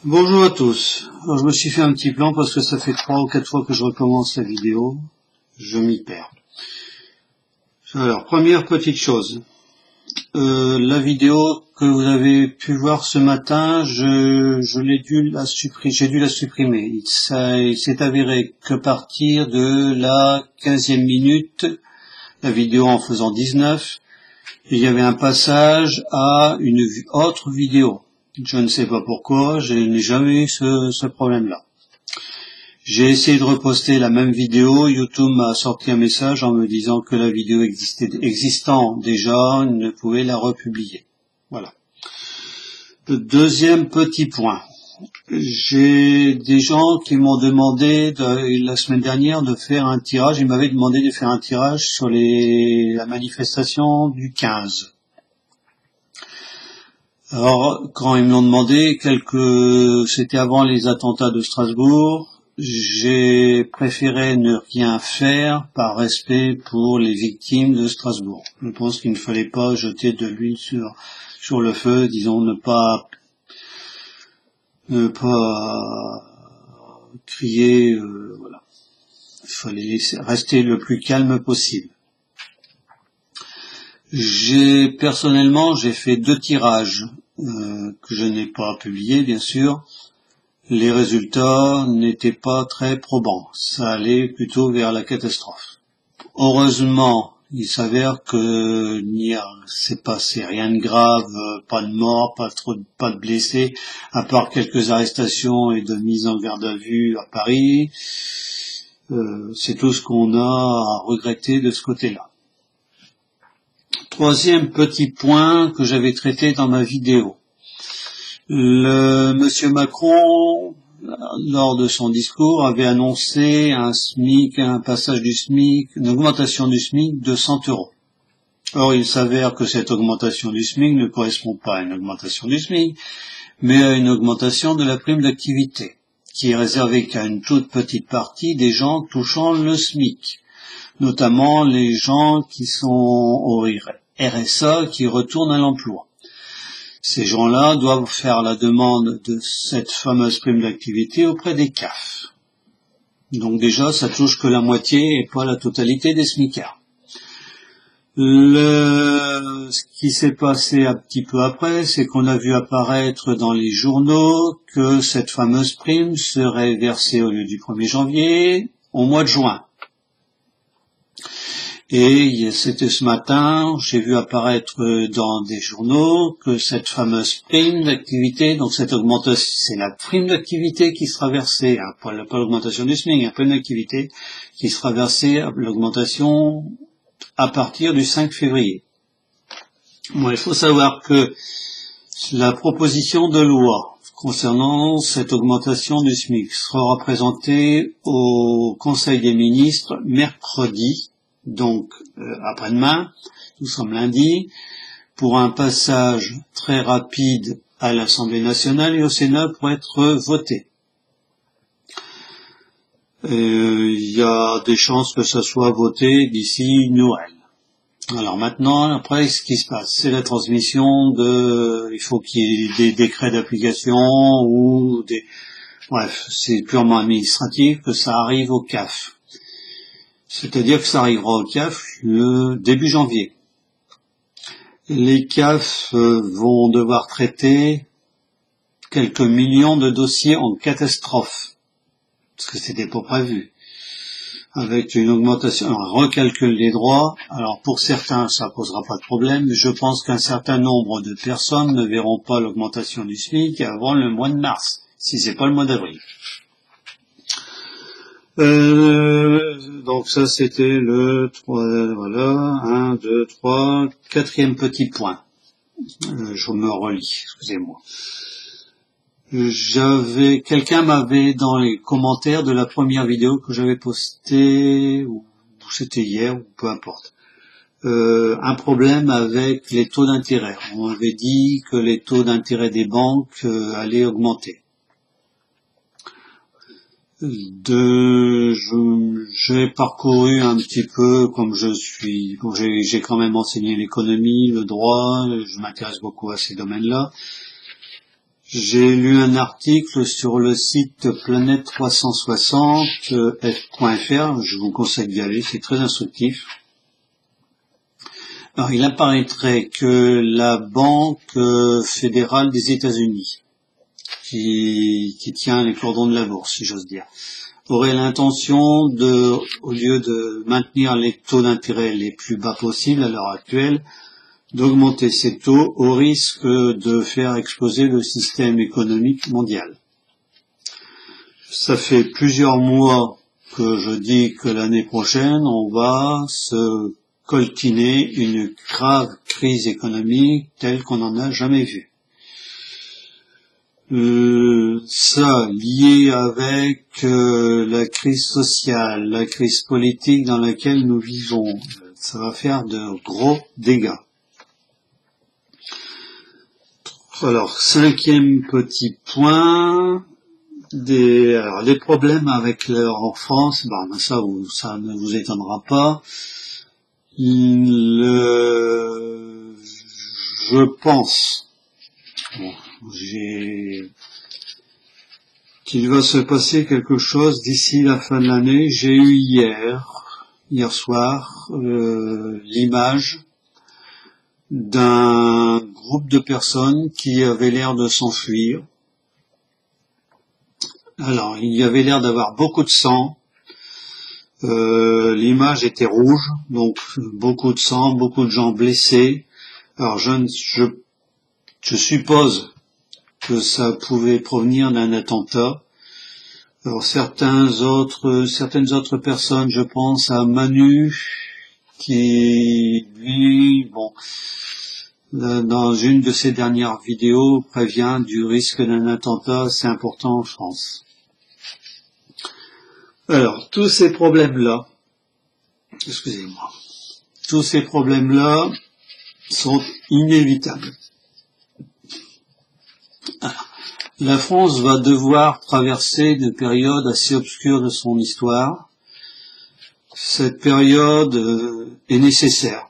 Bonjour à tous. Alors, je me suis fait un petit plan parce que ça fait 3 ou 4 fois que je recommence la vidéo. Je m'y perds. Alors, première petite chose. La vidéo que vous avez pu voir ce matin, j'ai dû la supprimer. Il s'est avéré que partir de la 15e minute, la vidéo en faisant 19, il y avait un passage à une autre vidéo. Je ne sais pas pourquoi, je n'ai jamais eu ce problème-là. J'ai essayé de reposter la même vidéo, YouTube m'a sorti un message en me disant que la vidéo existant déjà ne pouvait la republier. Voilà. Le deuxième petit point. J'ai des gens qui m'ont demandé la semaine dernière de faire un tirage, ils m'avaient demandé de faire un tirage sur la manifestation du 15. Alors, quand ils me l'ont demandé, c'était avant les attentats de Strasbourg, j'ai préféré ne rien faire par respect pour les victimes de Strasbourg. Je pense qu'il ne fallait pas jeter de l'huile sur le feu, disons ne pas crier, voilà. Il fallait rester le plus calme possible. Personnellement, j'ai fait 2 tirages que je n'ai pas publiés, bien sûr. Les résultats n'étaient pas très probants. Ça allait plutôt vers la catastrophe. Heureusement, il s'avère que c'est passé rien de grave, pas de mort, pas de blessés, à part quelques arrestations et de mise en garde à vue à Paris. C'est tout ce qu'on a à regretter de ce côté-là. Troisième petit point que j'avais traité dans ma vidéo. Monsieur Macron, lors de son discours, avait annoncé un passage du SMIC, une augmentation du SMIC de 100 €. Or, il s'avère que cette augmentation du SMIC ne correspond pas à une augmentation du SMIC, mais à une augmentation de la prime d'activité, qui est réservée qu'à une toute petite partie des gens touchant le SMIC, notamment les gens qui sont au RSA, qui retournent à l'emploi. Ces gens-là doivent faire la demande de cette fameuse prime d'activité auprès des CAF. Donc déjà, ça touche que la moitié et pas la totalité des smicards. Ce qui s'est passé un petit peu après, c'est qu'on a vu apparaître dans les journaux que cette fameuse prime serait versée au lieu du 1er janvier, au mois de juin. Et c'était ce matin, j'ai vu apparaître dans des journaux que cette fameuse prime d'activité, donc cette augmentation, c'est la prime d'activité qui sera versée, pas l'augmentation du SMIC, la prime d'activité qui sera versée à l'augmentation à partir du 5 février. Bon, il faut savoir que la proposition de loi concernant cette augmentation du SMIC sera présentée au Conseil des ministres mercredi, donc après-demain, nous sommes lundi, pour un passage très rapide à l'Assemblée nationale et au Sénat pour être voté. Il y a des chances que ça soit voté d'ici Noël. Alors maintenant, après, ce qui se passe, c'est la transmission il faut qu'il y ait des décrets d'application ou bref, c'est purement administratif que ça arrive au CAF. C'est-à-dire que ça arrivera au CAF le début janvier. Les CAF vont devoir traiter quelques millions de dossiers en catastrophe, parce que c'était pas prévu, avec une augmentation, un recalcul des droits. Alors pour certains, ça posera pas de problème, mais je pense qu'un certain nombre de personnes ne verront pas l'augmentation du SMIC avant le mois de mars, si c'est pas le mois d'avril. Donc ça c'était le 3, voilà, 1, 2, 3, 4e petit point. Je me relis, excusez-moi. Quelqu'un m'avait dans les commentaires de la première vidéo que j'avais postée, ou c'était hier, ou peu importe, un problème avec les taux d'intérêt. On avait dit que les taux d'intérêt des banques allaient augmenter. J'ai parcouru un petit peu comme j'ai quand même enseigné l'économie, le droit, je m'intéresse beaucoup à ces domaines-là. J'ai lu un article sur le site planète360.fr, je vous conseille d'y aller, c'est très instructif. Alors, il apparaîtrait que la Banque fédérale des États-Unis, qui tient les cordons de la bourse, si j'ose dire, aurait l'intention de, au lieu de maintenir les taux d'intérêt les plus bas possibles à l'heure actuelle, d'augmenter ces taux au risque de faire exploser le système économique mondial. Ça fait plusieurs mois que je dis que l'année prochaine, on va se coltiner une grave crise économique telle qu'on n'en a jamais vu. Ça lié avec la crise sociale, la crise politique dans laquelle nous vivons, ça va faire de gros dégâts. Alors, cinquième petit point, les problèmes avec en France, ça ne vous étonnera pas. Je pense qu'il va se passer quelque chose d'ici la fin de l'année. J'ai eu hier soir, l'image d'un groupe de personnes qui avaient l'air de s'enfuir. Alors, il y avait l'air d'avoir beaucoup de sang. L'image était rouge, donc beaucoup de sang, beaucoup de gens blessés. Alors, je suppose que ça pouvait provenir d'un attentat. Alors, certaines autres personnes, je pense à Manu, qui, lui, dans une de ses dernières vidéos, prévient du risque d'un attentat assez important en France. Alors, tous ces problèmes-là, sont inévitables. Alors, la France va devoir traverser une période assez obscure de son histoire. Cette période est nécessaire.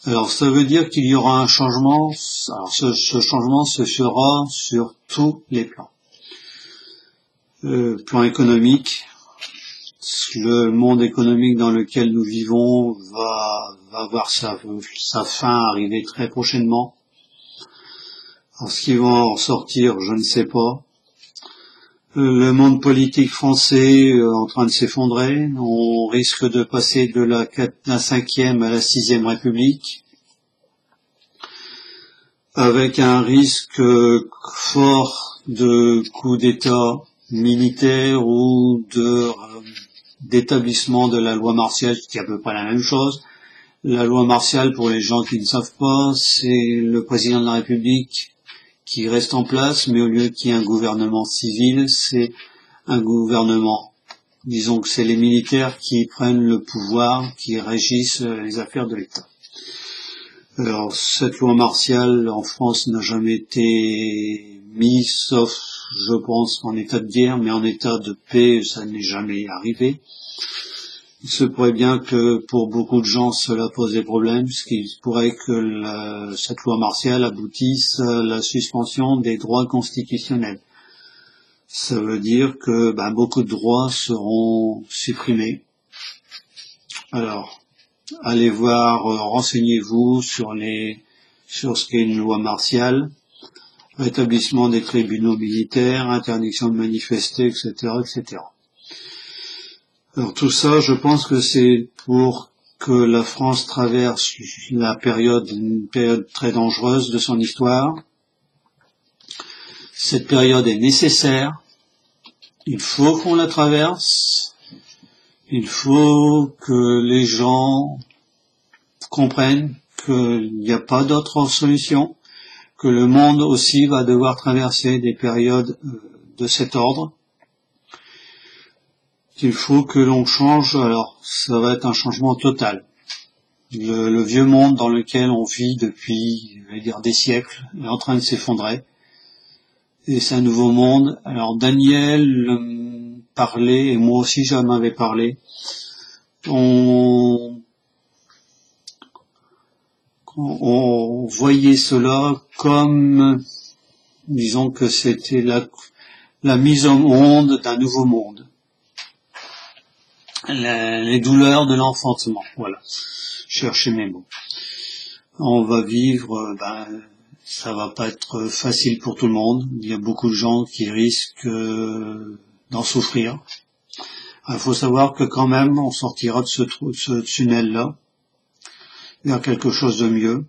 Alors, ça veut dire qu'il y aura un changement. Alors, ce changement se fera sur tous les plans. Plan économique, le monde économique dans lequel nous vivons va voir sa fin arriver très prochainement. Alors, ce qui va en ressortir, je ne sais pas. Le monde politique français en train de s'effondrer. On risque de passer de la 5e à la 6e République, avec un risque fort de coup d'État militaire ou d'établissement de la loi martiale, qui est à peu près la même chose. La loi martiale, pour les gens qui ne savent pas, c'est le président de la République qui reste en place, mais au lieu qu'il y ait un gouvernement civil, c'est un gouvernement. Disons que c'est les militaires qui prennent le pouvoir, qui régissent les affaires de l'État. Alors, cette loi martiale en France n'a jamais été mise, sauf, je pense, en état de guerre, mais en état de paix, ça n'est jamais arrivé. Il se pourrait bien que pour beaucoup de gens cela pose des problèmes, puisqu'il pourrait que cette loi martiale aboutisse à la suspension des droits constitutionnels. Ça veut dire que beaucoup de droits seront supprimés. Alors, allez voir, renseignez-vous sur ce qu'est une loi martiale, rétablissement des tribunaux militaires, interdiction de manifester, etc., etc. Alors tout ça, je pense que c'est pour que la France traverse une période très dangereuse de son histoire. Cette période est nécessaire. Il faut qu'on la traverse. Il faut que les gens comprennent qu'il n'y a pas d'autre solution, que le monde aussi va devoir traverser des périodes de cet ordre. Qu'il faut que l'on change, alors ça va être un changement total. Le vieux monde dans lequel on vit depuis, je vais dire, des siècles, est en train de s'effondrer. Et c'est un nouveau monde. Alors Daniel parlait, et moi aussi j'en avais parlé. On voyait cela comme Disons que c'était la mise au monde d'un nouveau monde. Les douleurs de l'enfantement, voilà. Cherchez mes mots. On va vivre, ça va pas être facile pour tout le monde. Il y a beaucoup de gens qui risquent d'en souffrir. Il faut savoir que quand même, on sortira de ce tunnel-là vers quelque chose de mieux.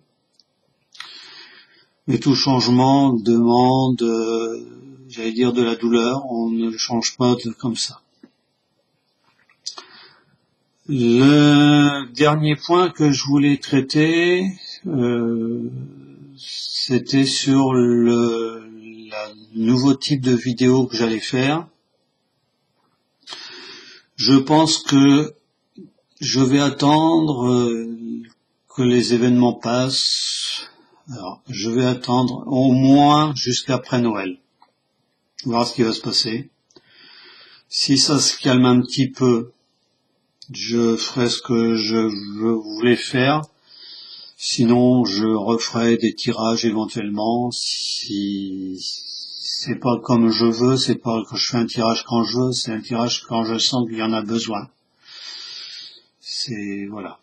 Mais tout changement demande, j'allais dire, de la douleur. On ne le change pas comme ça. Le dernier point que je voulais traiter, c'était sur le nouveau type de vidéo que j'allais faire. Je pense que je vais attendre que les événements passent. Alors, je vais attendre au moins jusqu'après Noël. Voir ce qui va se passer. Si ça se calme un petit peu, je ferai ce que je voulais faire. Sinon, je referai des tirages éventuellement. Si c'est pas comme je veux, c'est pas que je fais un tirage quand je veux, c'est un tirage quand je sens qu'il y en a besoin. C'est voilà.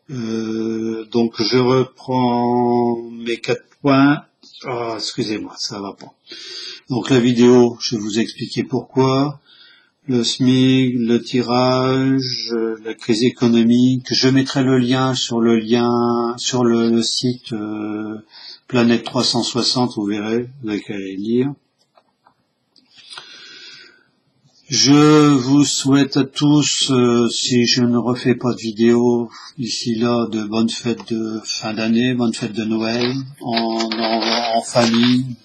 Donc je reprends mes 4 points. Ah, excusez-moi, ça va pas. Donc la vidéo, je vais vous expliquer pourquoi. Le SMIC, le tirage, la crise économique. Je mettrai le lien sur le site Planète 360, vous verrez, vous n'avez qu'à aller lire. Je vous souhaite à tous, si je ne refais pas de vidéo d'ici là, de bonnes fêtes de fin d'année, bonnes fêtes de Noël, en famille.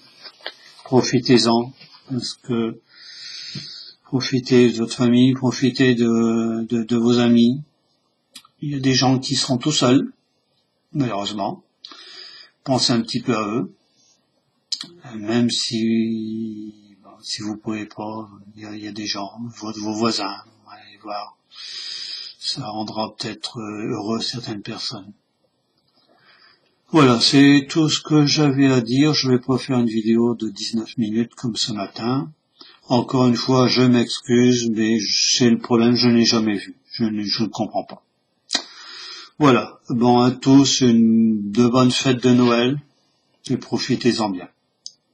Profitez-en, parce que profitez de votre famille, profitez de vos amis. Il y a des gens qui seront tout seuls, malheureusement. Pensez un petit peu à eux, même si vous pouvez pas, il y a des gens, vos voisins, allez voir. Ça rendra peut-être heureux certaines personnes. Voilà, c'est tout ce que j'avais à dire. Je vais pas faire une vidéo de 19 minutes comme ce matin. Encore une fois, je m'excuse, mais c'est le problème, je n'ai jamais vu. Je ne comprends pas. Voilà. Bon, à tous, de bonnes fêtes de Noël, et profitez-en bien.